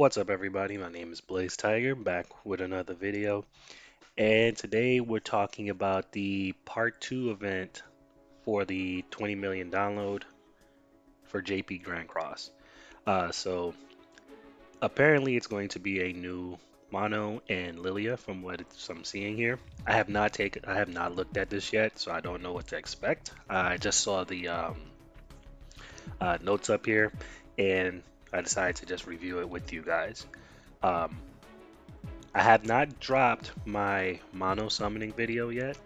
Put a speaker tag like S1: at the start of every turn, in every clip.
S1: What's up, everybody? My name is Blaze Tiger, back with another video. And today we're talking about the part 2 event for the 20 million download for JP Grand Cross. So apparently it's going to be a new Mono and Lilia from I'm seeing here. I have not looked at this yet, so I don't know what to expect. I just saw the notes up here, and I decided to just review it with you guys. Um, I have not dropped my mono summoning video yet.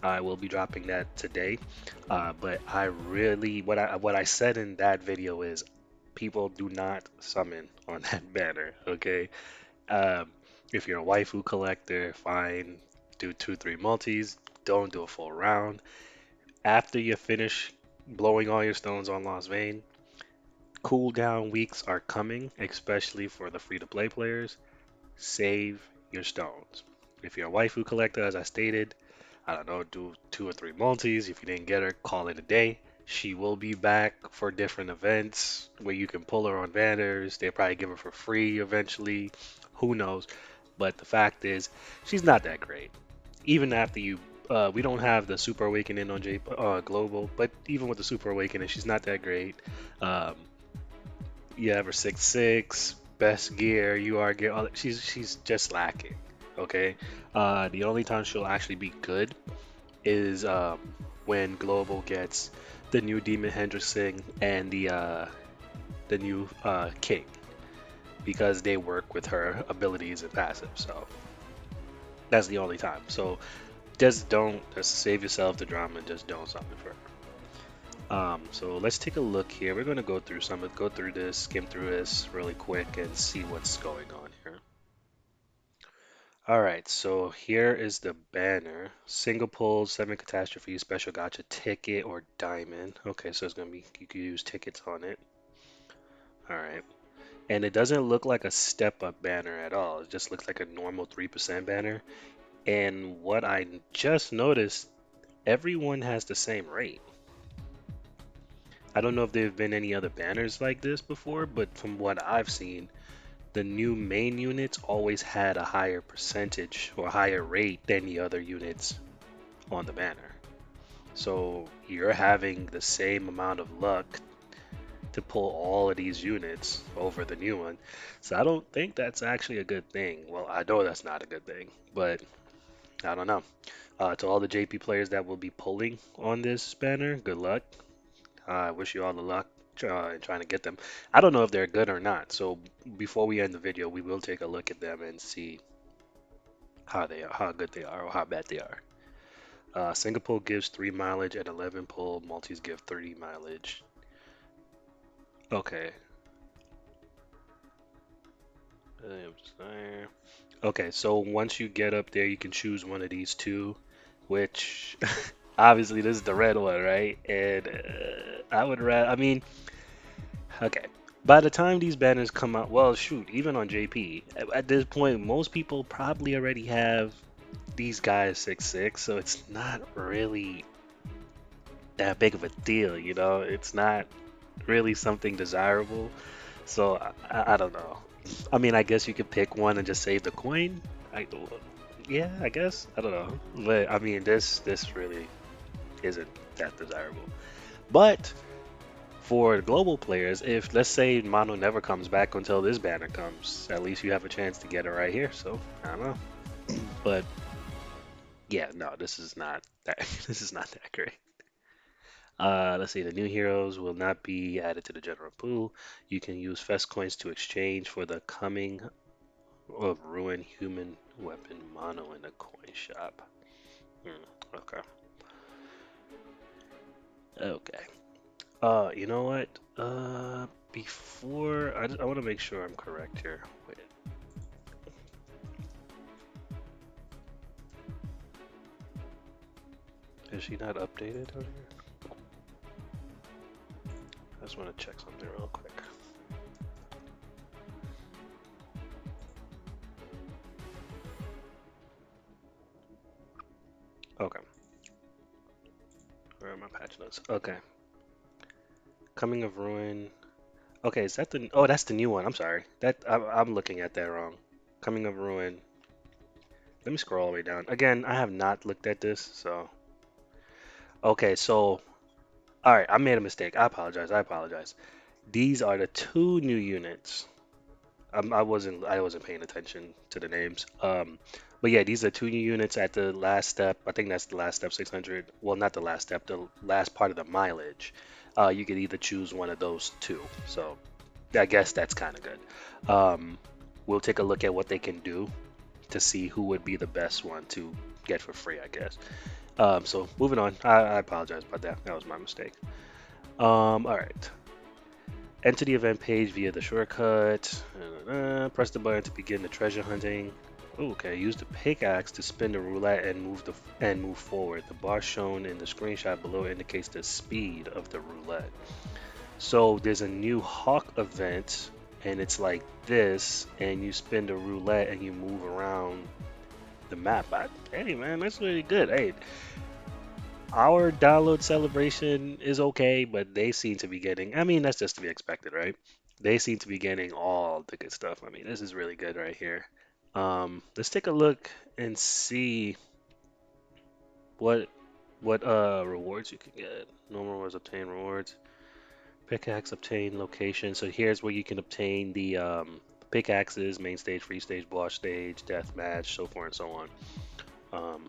S1: I will be dropping that today. But I really, what I said in that video is, people do not summon on that banner. Okay, um, if you're a waifu collector, fine, do two, three multis. Don't do a full round. After you finish blowing all your stones on Lost Vein, cooldown weeks are coming, especially for the free to play players. Save your stones. If you're a waifu collector, as I stated, I don't know, do two or three multis. If you didn't get her, call it a day. She will be back for different events where you can pull her on banners. They'll probably give her for free eventually. Who knows? But the fact is, she's not that great. Even after we don't have the Super Awakening on Global, but even with the Super Awakening, she's not that great. Um, you have her 6'6", best gear, UR gear. She's just lacking. Okay. The only time she'll actually be good is when Global gets the new Demon Hendrickson and the new King, because they work with her abilities and passive. So that's the only time. So just save yourself the drama and just don't summon for her. So let's take a look here. We're going to go through this, skim through this really quick and see what's going on here. All right, so here is the banner. Single pull, 7 catastrophe, special gotcha, ticket or diamond. Okay, so it's going to be, you can use tickets on it. All right. And it doesn't look like a step up banner at all. It just looks like a normal 3% banner. And what I just noticed, everyone has the same rate. I don't know if there have been any other banners like this before, but from what I've seen, the new main units always had a higher percentage or higher rate than the other units on the banner. So you're having the same amount of luck to pull all of these units over the new one. So I don't think that's actually a good thing. Well, I know that's not a good thing, but I don't know. To all the JP players that will be pulling on this banner, good luck. I wish you all the luck in trying to get them. I don't know if they're good or not. So before we end the video, we will take a look at them and see how they are, how good they are, or how bad they are. Single pull gives 3 mileage, and 11 pull multis give 30 mileage. Okay. Okay, so once you get up there, you can choose one of these two, which obviously this is the red one, right? And I would rather, I mean, okay. By the time these banners come out, well, shoot, even on JP, at this point, most people probably already have these guys 6'6", so it's not really that big of a deal, you know? It's not really something desirable. So I don't know. I mean, I guess you could pick one and just save the coin. Yeah, I guess. I don't know. But I mean, this really isn't that desirable. But for global players, if let's say Mono never comes back until this banner comes, at least you have a chance to get it right here. So I don't know. But yeah, no, this is not that. This is not that great. Let's see, the new heroes will not be added to the general pool. You can use Fest coins to exchange for the coming of Ruin Human Weapon Mono in the coin shop. Okay. Okay. You know what? Before I want to make sure I'm correct here. Wait. Is she not updated on here? I just want to check something real quick. Okay. Where are my patch notes? Okay. Coming of Ruin. Okay, is that the? Oh, that's the new one. I'm sorry. I'm looking at that wrong. Coming of Ruin. Let me scroll all the way down. Again, I have not looked at this, so okay. So, all right, I made a mistake. I apologize. I apologize. These are the two new units. I wasn't paying attention to the names. But yeah, these are two new units at the last step. I think that's the last step, 600. Well, not the last step, the last part of the mileage. You could either choose one of those two. So I guess that's kind of good. We'll take a look at what they can do to see who would be the best one to get for free, I guess. So moving on. I apologize about that. That was my mistake. All right. Enter the event page via the shortcut. Press the button to begin the treasure hunting. Okay, use the pickaxe to spin the roulette and move forward. The bar shown in the screenshot below indicates the speed of the roulette. So there's a new hawk event, and it's like this, and you spin the roulette and you move around the map. Hey man, that's really good. Hey, our download celebration is okay, but they seem to be getting, I mean, that's just to be expected, right? They seem to be getting all the good stuff. I mean, this is really good right here. Let's take a look and see what rewards you can get. Normal rewards, obtain rewards. Pickaxe obtain location. So here's where you can obtain the pickaxes, main stage, free stage, boss stage, death match, so forth and so on. Um,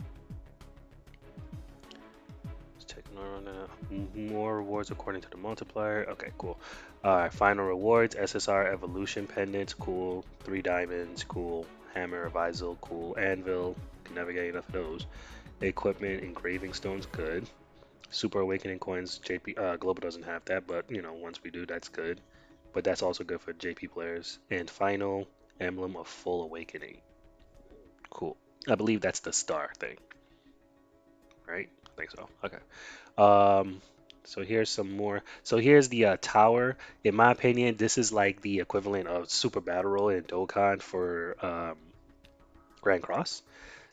S1: More rewards according to the multiplier. Okay, cool. Final rewards: SSR evolution pendants, cool. 3 diamonds, cool. Hammer revisal, cool. Anvil, can never get enough of those. Equipment, engraving stones, good. Super awakening coins, JP. Global doesn't have that, but you know, once we do, that's good. But that's also good for JP players. And final emblem of full awakening, cool. I believe that's the star thing, right? I think so. Okay. Um, so here's some more. So here's the tower. In my opinion, this is like the equivalent of Super Battle Royale in Dokkan for Grand Cross.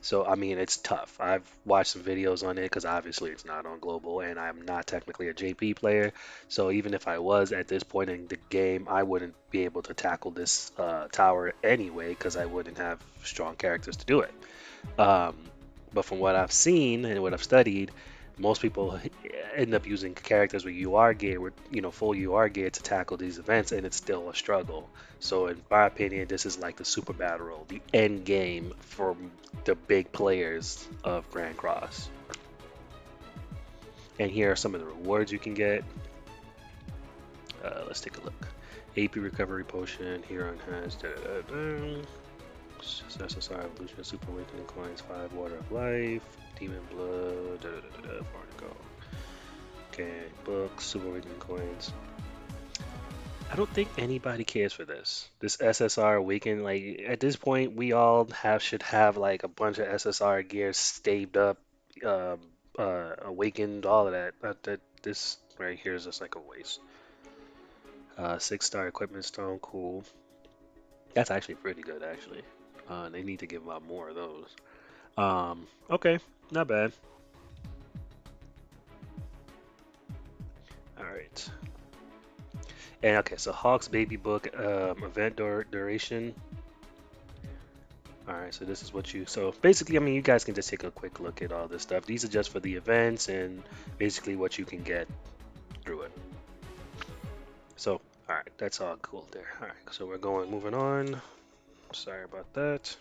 S1: So I mean, it's tough. I've watched some videos on it because obviously it's not on global, and I'm not technically a JP player. So even if I was at this point in the game, I wouldn't be able to tackle this tower anyway because I wouldn't have strong characters to do it. Um, but from what I've seen and what I've studied, most people end up using characters with UR gear, with full UR gear to tackle these events, and it's still a struggle. So in my opinion, this is like the super battle royale, the end game for the big players of Grand Cross. And here are some of the rewards you can get. Let's take a look. AP recovery potion, hero enhanced. SSR evolution, super awakening coins, 5 water of life, demon blood, far to go. Okay, books, super awakening coins. I don't think anybody cares for this. This SSR awaken, like at this point, we all should have like a bunch of SSR gear staved up, um, awakened, all of that. That this right here is just like a waste. 6-star equipment stone, cool. That's actually pretty good, actually. They need to give out more of those. Okay, not bad. All right. And okay, so Hawk's baby book, event duration. All right, so this is what you. So basically, I mean, you guys can just take a quick look at all this stuff. These are just for the events and basically what you can get through it. So, all right, that's all cool there. All right, so we're moving on. Sorry about that.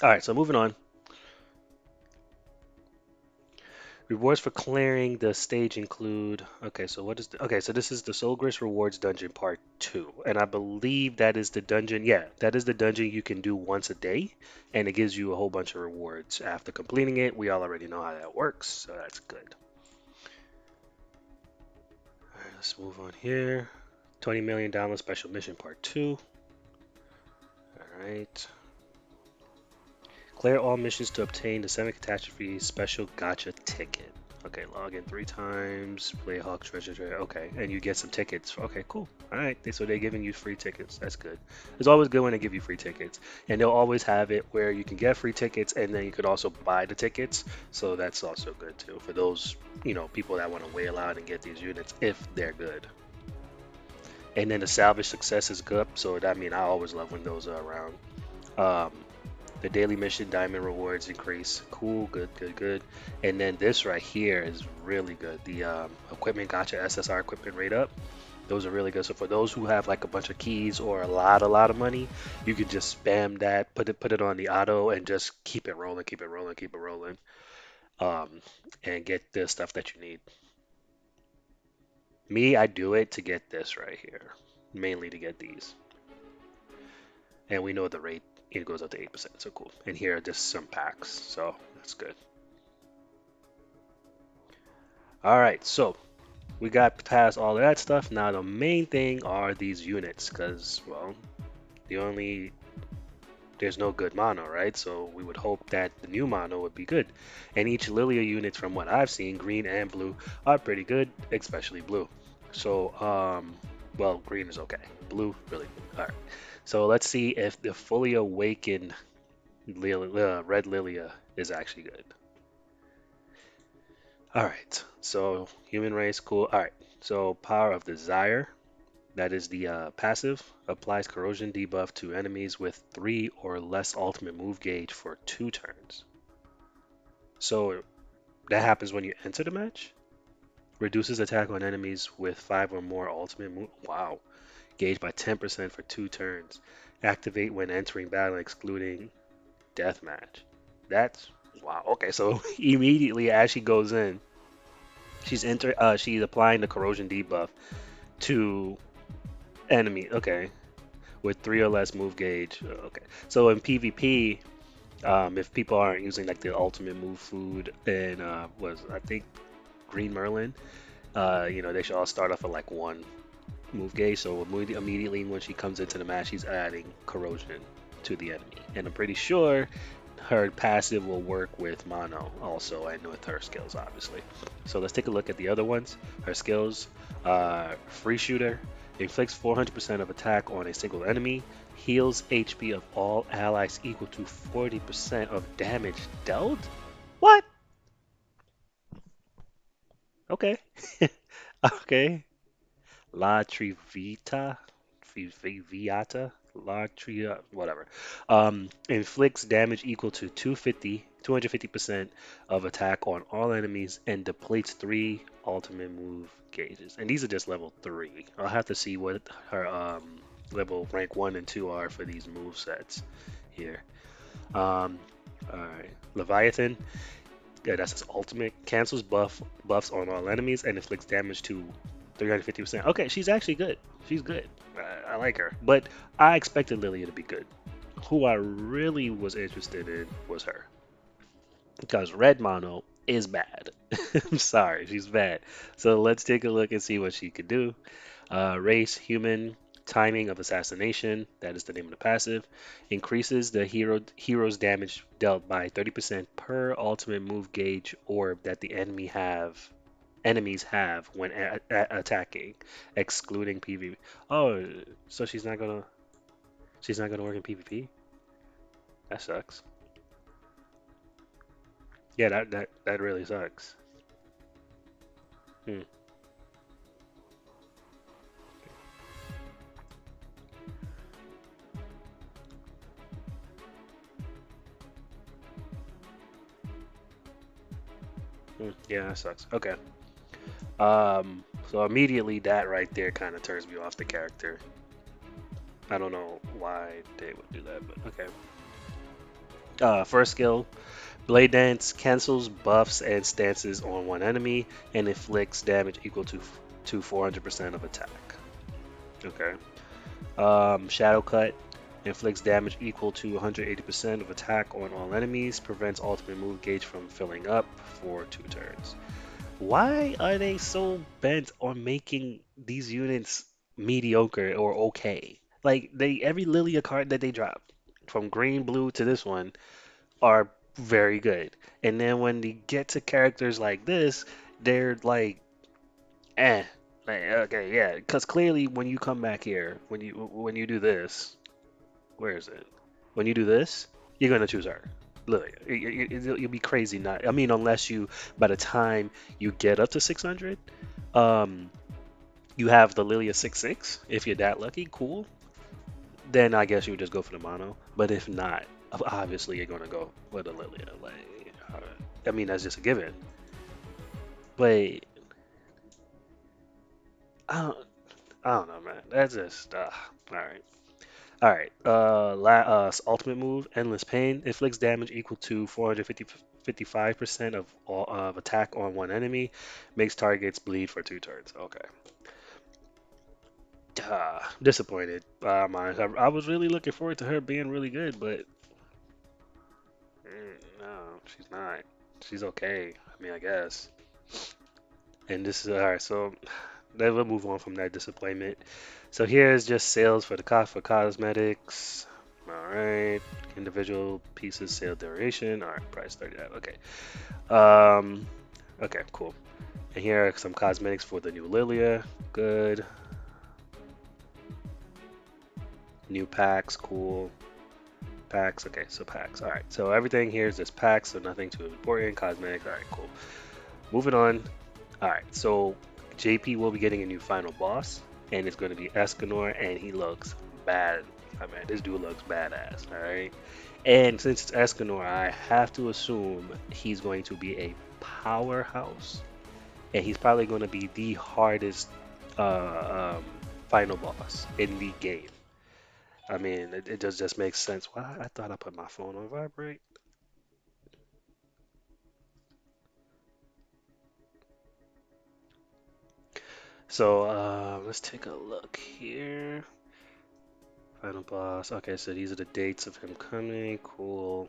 S1: All right, so moving on. Rewards for clearing the stage include. Okay, so what is okay? So this is the Soul Grace Rewards Dungeon Part 2, and I believe that is the dungeon. Yeah, that is the dungeon you can do once a day, and it gives you a whole bunch of rewards after completing it. We all already know how that works, so that's good. All right, let's move on here. $20 million Special Mission Part 2. All right. Clear all missions to obtain the 7 Catastrophe Special Gotcha Ticket. Okay, log in 3 times, play Hawk Treasure. Okay, and you get some tickets. Okay, cool. All right, so they're giving you free tickets. That's good. It's always good when they give you free tickets, and they'll always have it where you can get free tickets, and then you could also buy the tickets. So that's also good too for those people that want to whale out and get these units if they're good. And then the salvage success is good, so I mean I always love when those are around. Um, the daily mission diamond rewards increase. Cool, good, good, good. And then this right here is really good. The equipment gotcha SSR equipment rate up. Those are really good. So for those who have like a bunch of keys or a lot of money, you can just spam that, put it on the auto, and just keep it rolling, keep it rolling, keep it rolling, um, and get the stuff that you need. Me, I do it to get this right here, mainly to get these. And we know the rate it goes up to 8%, so cool. And here are just some packs, so that's good. All right, so we got past all of that stuff. Now the main thing are these units, because well, the only there's no good mono, right? So we would hope that the new mono would be good. And each Lilia unit, from what I've seen, green and blue, are pretty good, especially blue. So, well, green is okay. Blue, really good. All right. So let's see if the fully awakened red Lilia is actually good. All right. So human race, cool. All right. So power of desire. That is the passive. Applies corrosion debuff to enemies with 3 or less ultimate move gauge for 2 turns. So that happens when you enter the match. Reduces attack on enemies with 5 or more ultimate move. Wow. Gauge by 10% for 2 turns. Activate when entering battle, excluding deathmatch. That's wow. Okay, so immediately as she goes in, she's applying the corrosion debuff to enemy. Okay, with 3 or less move gauge. Okay, so in PvP, if people aren't using like the ultimate move food and was I think Green Merlin, they should all start off at like 1 move gauge. So immediately when she comes into the match, she's adding corrosion to the enemy, and I'm pretty sure her passive will work with mono also, and with her skills obviously. So let's take a look at the other ones. Her skills: free shooter, inflicts 400% of attack on a single enemy, heals HP of all allies equal to 40% of damage dealt. What? Okay. Okay. La Trivita, Viata, La Tria, whatever. Inflicts damage equal to 250% of attack on all enemies and depletes 3 ultimate move gauges. And these are just level 3. I'll have to see what her level rank 1 and 2 are for these move sets here. Alright. Leviathan, yeah, that's his ultimate. Cancels buffs on all enemies and inflicts damage to 350%. Okay, she's actually good. She's good. I like her. But I expected Lilia to be good. Who I really was interested in was her. Because Red Mono is bad. I'm sorry, she's bad. So let's take a look and see what she could do. Race, human, timing of assassination, that is the name of the passive, increases the hero's damage dealt by 30% per ultimate move gauge orb that the enemies have when attacking, excluding PvP. Oh, so she's not gonna work in PvP? That sucks. Yeah, that really sucks. Hmm. Yeah, that sucks. Okay. So immediately that right there kind of turns me off the character. I don't know why they would do that, but okay. First skill, Blade Dance cancels buffs and stances on one enemy and inflicts damage equal to 400% of attack. Okay. Shadow Cut inflicts damage equal to 180% of attack on all enemies, prevents ultimate move gauge from filling up for 2 turns. Why are they so bent on making these units mediocre or okay? Like every Lilia card that they drop, from green, blue to this one, are very good. And then when they get to characters like this, they're like, eh, like, okay, yeah. Because clearly, when you come back here, when you do this, where is it? When you do this, you're gonna choose her. Look, you'll be crazy not. I mean, unless you, by the time you get up to 600, um, You have the Lilia 6/6. If you're that lucky, cool. Then I guess you would just go for the mono. But if not, obviously you're gonna go for the Lilia. Like, I mean, that's just a given. But I don't, I don't know, man. That's just all right. All right. Ultimate move, Endless Pain. Inflicts damage equal to 455% of all of attack on one enemy. Makes targets bleed for 2 turns. Okay. Disappointed. I was really looking forward to her being really good, but no, she's not. She's okay. I mean, I guess. And this is all right. So then we'll move on from that disappointment. So here's just sales for the cost for cosmetics. All right, individual pieces, sale duration. All right, price 39. Okay. Um. Okay, cool. And here are some cosmetics for the new Lilia. Good. New packs. Cool. Packs. Okay, so packs. All right. So everything here is just packs. So nothing too important. Cosmetics. All right, cool. Moving on. All right. So JP will be getting a new final boss, and it's going to be Escanor, and he looks bad. I mean, this dude looks badass. All right. And since it's Escanor, I have to assume he's going to be a powerhouse, and he's probably going to be the hardest final boss in the game. I mean, it just makes sense. Why I thought I put my phone on vibrate. So let's take a look here. Final boss. Okay, so these are the dates of him coming. Cool.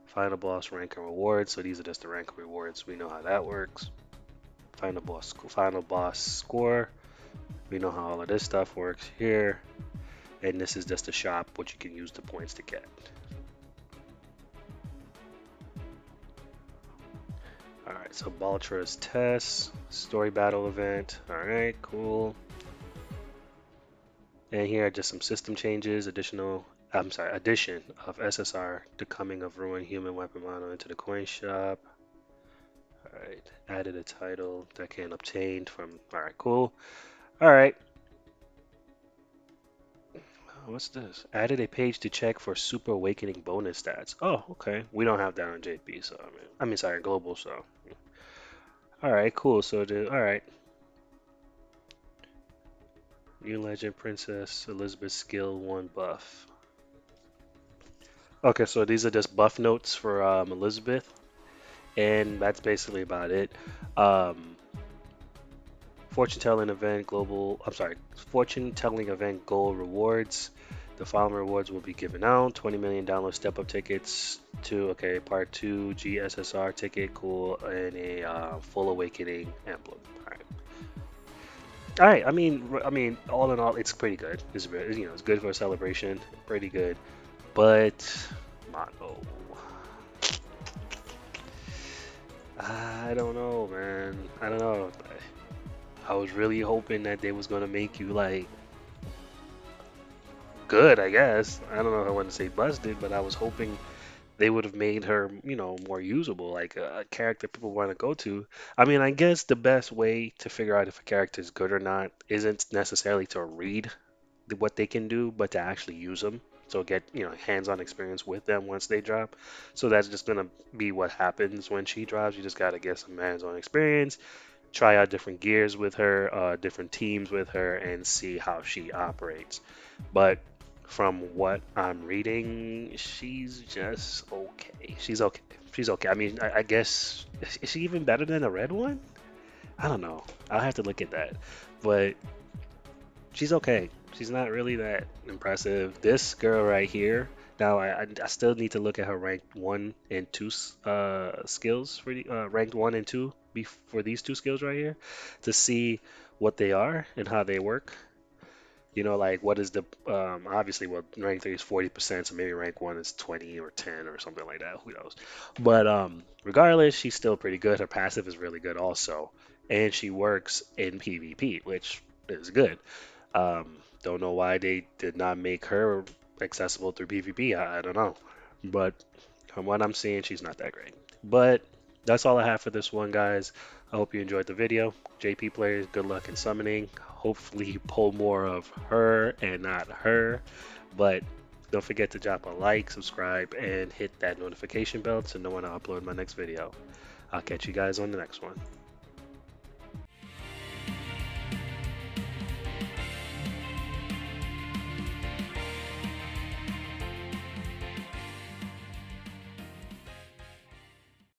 S1: Final boss rank and rewards. So these are just the rank and rewards. We know how that works. Final boss score. We know how all of this stuff works here. And this is just a shop, what you can use the points to get. All right, so Baltra's test, story battle event. All right, cool. And here are just some system changes. Addition of SSR, the coming of ruined human weapon mono into the coin shop. All right, added a title that can obtained from. All right, cool. All right, what's this? Added a page to check for Super Awakening bonus stats. Oh, okay. We don't have that on JP, so I mean, sorry, global. So, all right, cool. All right, New Legend Princess Elizabeth skill 1 buff. Okay, so these are just buff notes for Elizabeth, and that's basically about it. Um, Fortune telling event global. I'm sorry, fortune telling event goal rewards. The following rewards will be given out: $20 million step up tickets to part 2 GSSR ticket, cool, and a full awakening emblem. All right. All right. I mean, all in all, it's pretty good. It's good for a celebration. Pretty good, but Mono. I don't know, man. I don't know. I was really hoping that they was gonna make you like good, I guess. I don't know if I want to say busted, but I was hoping they would have made her, more usable, like a character people want to go to. I mean, I guess the best way to figure out if a character is good or not isn't necessarily to read what they can do, but to actually use them. So get, hands-on experience with them once they drop. So that's just gonna be what happens when she drops. You just gotta get some hands-on experience, try out different gears with her, different teams with her, and see how she operates. But from what I'm reading, she's just okay. She's okay. She's okay. I mean, I guess is she even better than the red one? I don't know. I'll have to look at that. But she's okay. She's not really that impressive. This girl right here. Now I still need to look at her ranked 1 and 2 skills for the ranked 1 and 2 for these 2 skills right here to see what they are and how they work. Like what is the obviously well rank 3 is 40%, so maybe rank 1 is 20 or 10 or something like that. Who knows? But regardless, she's still pretty good. Her passive is really good also, and she works in PvP, which is good. Don't know why they did not make her accessible through PvP. I don't know, but from what I'm seeing, she's not that great. But That's all I have for this one, guys. I hope you enjoyed the video. JP players, good luck in summoning. Hopefully you pull more of her and not her. But don't forget to drop a like, subscribe, and hit that notification bell to know when I upload my next video. I'll catch you guys on the next one.